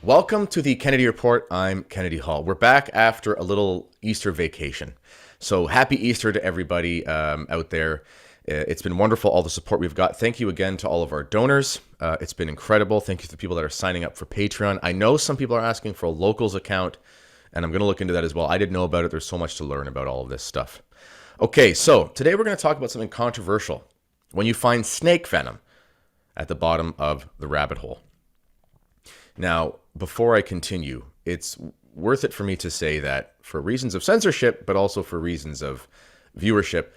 Welcome to the Kennedy Report. I'm Kennedy Hall. We're back after a little Easter vacation. So happy Easter to everybody out there. It's been wonderful, all the support we've got. Thank you again to all of our donors. It's been incredible. Thank you to the people that are signing up for Patreon. I know some people are asking for a locals account, and I'm going to look into that as well. I didn't know about it. There's so much to learn about all of this stuff. Okay, so today we're going to talk about something controversial. When you find snake venom at the bottom of the rabbit hole. Now, before I continue, it's worth it for me to say that for reasons of censorship, but also for reasons of viewership,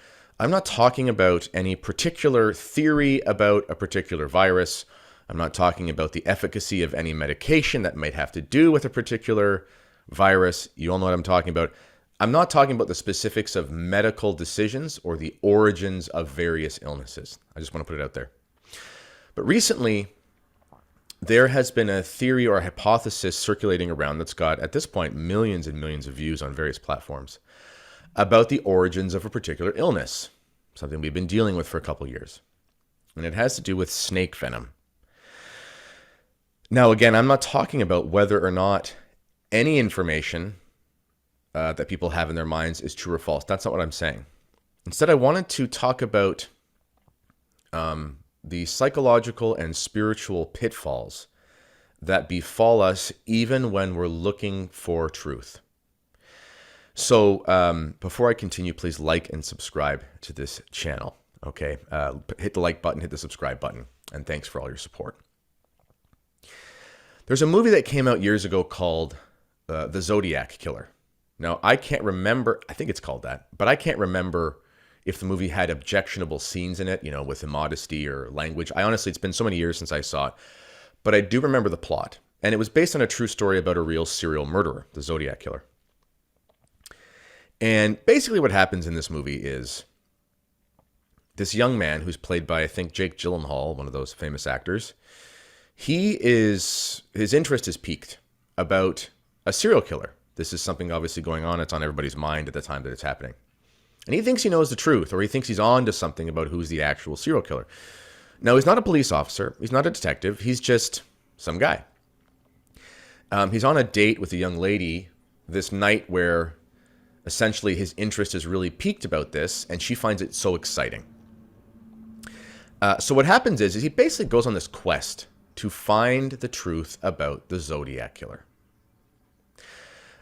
I'm not talking about any particular theory about a particular virus. I'm not talking about the efficacy of any medication that might have to do with a particular virus. You all know what I'm talking about. I'm not talking about the specifics of medical decisions or the origins of various illnesses. I just want to put it out there. But recently, there has been a theory or a hypothesis circulating around that's got, at this point, millions and millions of views on various platforms about the origins of a particular illness, something we've been dealing with for a couple years. And it has to do with snake venom. Now, again, I'm not talking about whether or not any information that people have in their minds is true or false. That's not what I'm saying. Instead, I wanted to talk about the psychological and spiritual pitfalls that befall us even when we're looking for truth. So before I continue, please like and subscribe to this channel. Okay, hit the like button, hit the subscribe button, and thanks for all your support. There's a movie that came out years ago called The Zodiac Killer. Now, I can't remember, I think it's called that, but I can't remember if the movie had objectionable scenes in it, with immodesty or language. Honestly, it's been so many years since I saw it, but I do remember the plot. And it was based on a true story about a real serial murderer, the Zodiac Killer. And basically what happens in this movie is this young man who's played by, I think, Jake Gyllenhaal, one of those famous actors, his interest is piqued about a serial killer. This is something obviously going on. It's on everybody's mind at the time that it's happening. And he thinks he knows the truth, or he thinks he's on to something about who's the actual serial killer. Now, he's not a police officer. He's not a detective. He's just some guy. He's on a date with a young lady this night where essentially his interest is really piqued about this, and she finds it so exciting. So what happens is he basically goes on this quest to find the truth about the Zodiac Killer.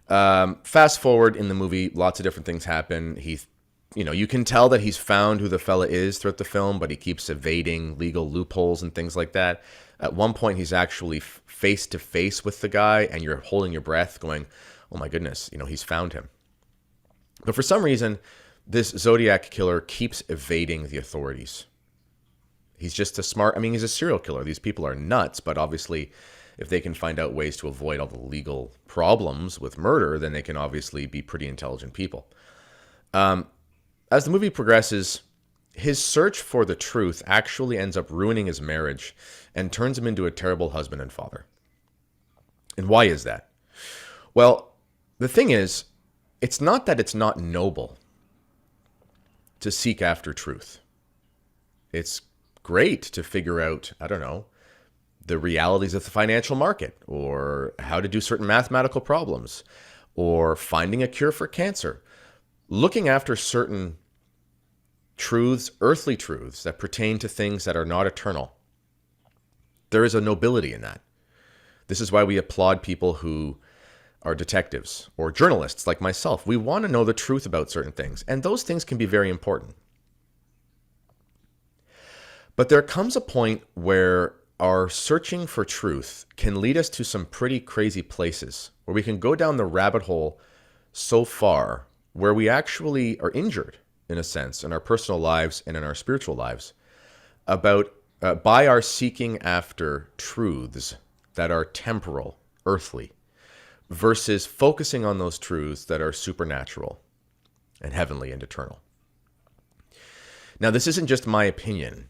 Fast forward in the movie, lots of different things happen. You can tell that he's found who the fella is throughout the film, but he keeps evading legal loopholes and things like that. At one point, he's actually face to face with the guy, and you're holding your breath going, oh my goodness, he's found him. But for some reason, this Zodiac Killer keeps evading the authorities. He's just he's a serial killer. These people are nuts, but obviously, if they can find out ways to avoid all the legal problems with murder, then they can obviously be pretty intelligent people. As the movie progresses, his search for the truth actually ends up ruining his marriage and turns him into a terrible husband and father. And why is that? Well, the thing is, it's not that it's not noble to seek after truth. It's great to figure out, the realities of the financial market, or how to do certain mathematical problems, or finding a cure for cancer. Looking after certain truths, earthly truths, that pertain to things that are not eternal. There is a nobility in that. This is why we applaud people who are detectives or journalists like myself. We want to know the truth about certain things, and those things can be very important. But there comes a point where our searching for truth can lead us to some pretty crazy places, where we can go down the rabbit hole so far where we actually are injured, in a sense, in our personal lives and in our spiritual lives, by our seeking after truths that are temporal, earthly, versus focusing on those truths that are supernatural and heavenly and eternal. Now, this isn't just my opinion.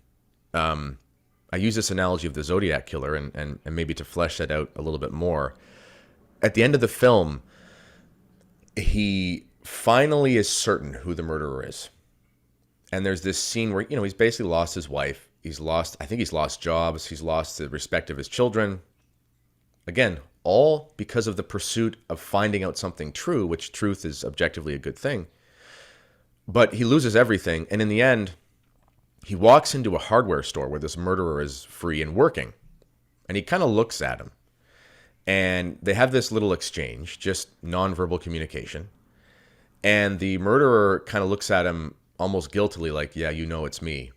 I use this analogy of the Zodiac Killer, and maybe to flesh that out a little bit more. At the end of the film, he finally is certain who the murderer is. And there's this scene where, he's basically lost his wife. I think he's lost jobs. He's lost the respect of his children. Again, all because of the pursuit of finding out something true, which truth is objectively a good thing. But he loses everything, and in the end, he walks into a hardware store where this murderer is free and working, and he kind of looks at him. And they have this little exchange, just nonverbal communication. And the murderer kind of looks at him almost guiltily, like, yeah, you know it's me.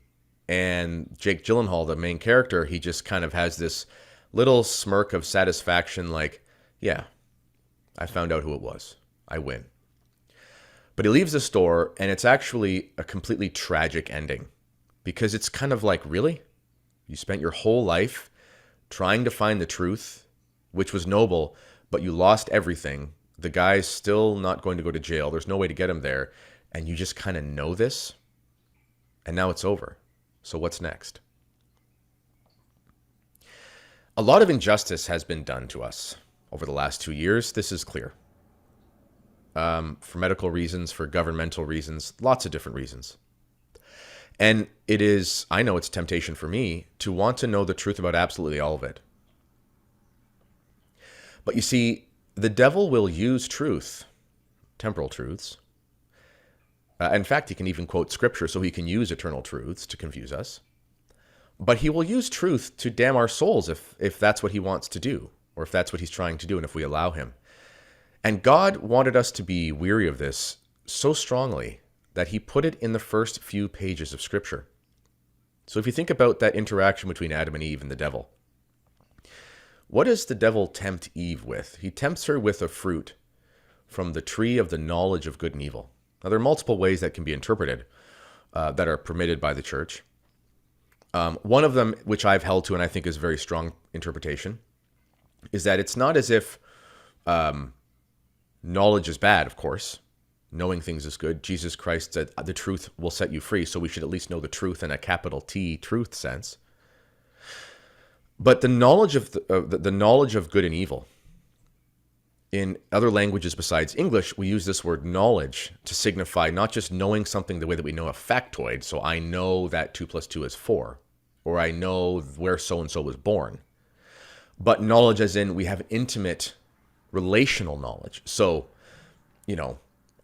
And Jake Gyllenhaal, the main character, he just kind of has this little smirk of satisfaction, like, yeah, I found out who it was. I win. But he leaves the store, and it's actually a completely tragic ending. Because it's kind of like, really? You spent your whole life trying to find the truth, which was noble, but you lost everything. The guy's still not going to go to jail. There's no way to get him there. And you just kind of know this. And now it's over. So what's next? A lot of injustice has been done to us over the last 2 years. This is clear. For medical reasons, for governmental reasons, lots of different reasons. And it is, I know it's temptation for me to want to know the truth about absolutely all of it. But you see, the devil will use truth, temporal truths. In fact, he can even quote scripture, so he can use eternal truths to confuse us. But he will use truth to damn our souls if that's what he wants to do, or if that's what he's trying to do, and if we allow him. And God wanted us to be weary of this so strongly that he put it in the first few pages of Scripture. So if you think about that interaction between Adam and Eve and the devil, what does the devil tempt Eve with? He tempts her with a fruit from the tree of the knowledge of good and evil. Now, there are multiple ways that can be interpreted that are permitted by the church. One of them, which I've held to and I think is a very strong interpretation, is that it's not as if knowledge is bad, of course. Knowing things is good. Jesus Christ said the truth will set you free, so we should at least know the truth in a capital T truth sense. But the knowledge of the knowledge of good and evil. In other languages besides English, we use this word knowledge to signify not just knowing something the way that we know a factoid. So I know that 2 + 2 is 4, or I know where so-and-so was born. But knowledge as in we have intimate relational knowledge. So,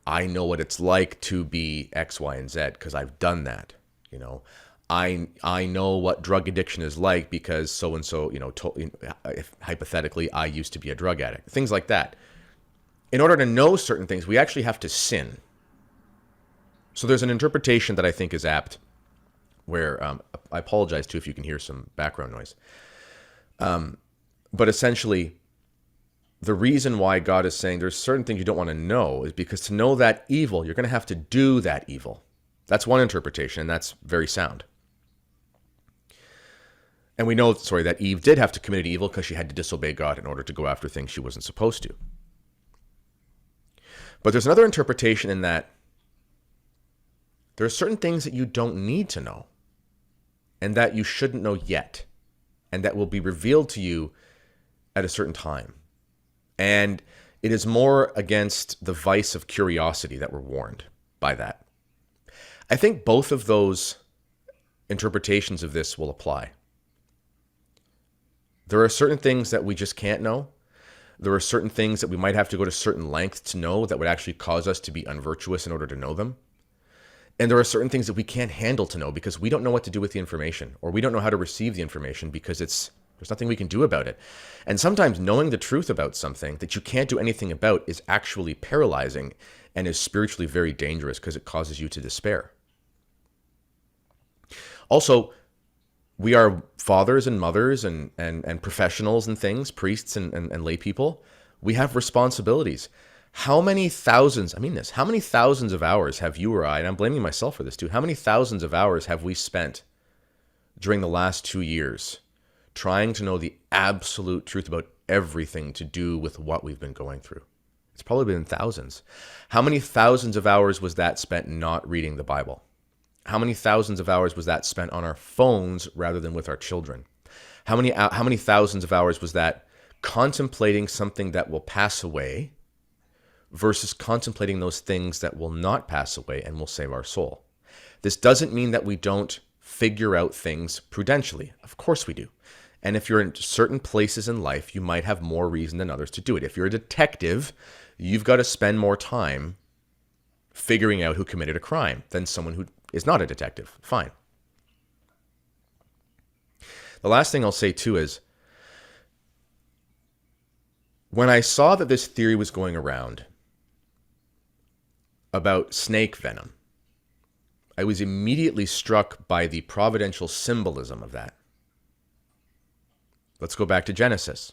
I know what it's like to be X, Y, and Z because I've done that. I know what drug addiction is like because so-and-so, if hypothetically, I used to be a drug addict. Things like that. In order to know certain things, we actually have to sin. So there's an interpretation that I think is apt where, I apologize too if you can hear some background noise. But essentially, the reason why God is saying there's certain things you don't want to know is because to know that evil, you're going to have to do that evil. That's one interpretation, and that's very sound. And we know, that Eve did have to commit evil because she had to disobey God in order to go after things she wasn't supposed to. But there's another interpretation in that there are certain things that you don't need to know and that you shouldn't know yet and that will be revealed to you at a certain time. And it is more against the vice of curiosity that we're warned by that. I think both of those interpretations of this will apply. There are certain things that we just can't know. There are certain things that we might have to go to certain lengths to know that would actually cause us to be unvirtuous in order to know them. And there are certain things that we can't handle to know because we don't know what to do with the information, or we don't know how to receive the information because there's nothing we can do about it. And sometimes knowing the truth about something that you can't do anything about is actually paralyzing and is spiritually very dangerous because it causes you to despair. Also, we are fathers and mothers and professionals and things, priests and lay people. We have responsibilities. How many thousands of hours have you or I, and I'm blaming myself for this too, how many thousands of hours have we spent during the last 2 years trying to know the absolute truth about everything to do with what we've been going through? It's probably been thousands. How many thousands of hours was that spent not reading the Bible? How many thousands of hours was that spent on our phones rather than with our children? How many thousands of hours was that contemplating something that will pass away versus contemplating those things that will not pass away and will save our soul? This doesn't mean that we don't figure out things prudentially. Of course we do. And if you're in certain places in life, you might have more reason than others to do it. If you're a detective, you've got to spend more time figuring out who committed a crime than someone who is not a detective. Fine. The last thing I'll say too is, when I saw that this theory was going around about snake venom, I was immediately struck by the providential symbolism of that. Let's go back to Genesis.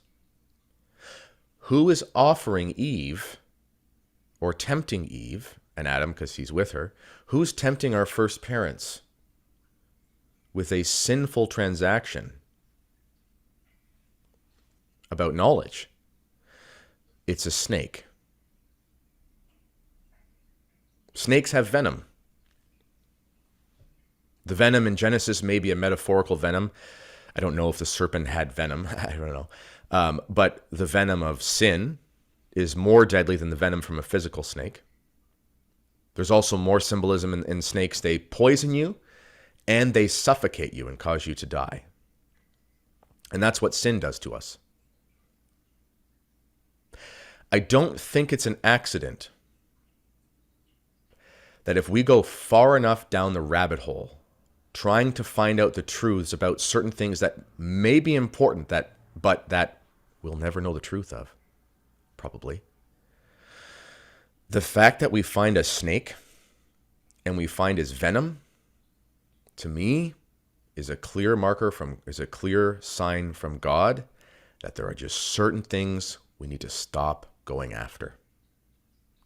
Who is offering Eve, or tempting Eve, and Adam because he's with her, who's tempting our first parents with a sinful transaction about knowledge? It's a snake. Snakes have venom. The venom in Genesis may be a metaphorical venom. I don't know if the serpent had venom. I don't know. But the venom of sin is more deadly than the venom from a physical snake. There's also more symbolism in snakes. They poison you and they suffocate you and cause you to die. And that's what sin does to us. I don't think it's an accident that if we go far enough down the rabbit hole, trying to find out the truths about certain things that may be important, but that we'll never know the truth of, probably. The fact that we find a snake and we find his venom, to me, is a clear sign from God that there are just certain things we need to stop going after.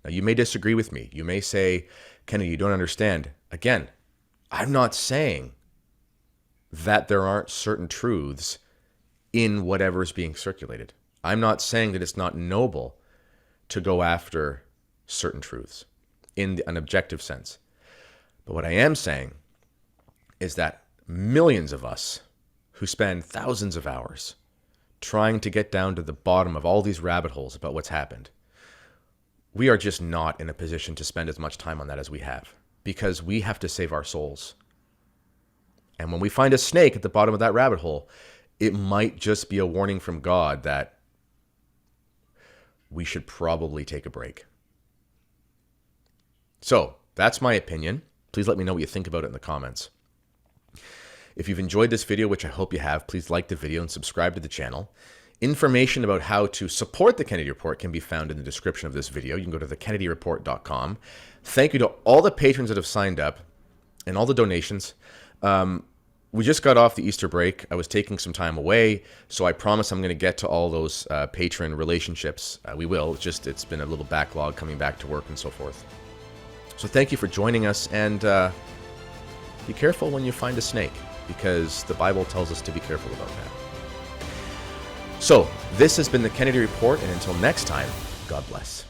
Now, you may disagree with me. You may say, Kennedy, you don't understand. Again, I'm not saying that there aren't certain truths in whatever is being circulated. I'm not saying that it's not noble to go after certain truths in an objective sense. But what I am saying is that millions of us who spend thousands of hours trying to get down to the bottom of all these rabbit holes about what's happened, we are just not in a position to spend as much time on that as we have, because we have to save our souls. And when we find a snake at the bottom of that rabbit hole, it might just be a warning from God that we should probably take a break. So that's my opinion. Please let me know what you think about it in the comments. If you've enjoyed this video, which I hope you have, please like the video and subscribe to the channel. Information about how to support the Kennedy Report can be found in the description of this video. You can go to thekennedyreport.com. Thank you to all the patrons that have signed up and all the donations. We just got off the Easter break. I was taking some time away, so I promise I'm going to get to all those patron relationships. We will. It's been a little backlog coming back to work and so forth. So thank you for joining us, and be careful when you find a snake, because the Bible tells us to be careful about that. So, this has been the Kennedy Report, and until next time, God bless.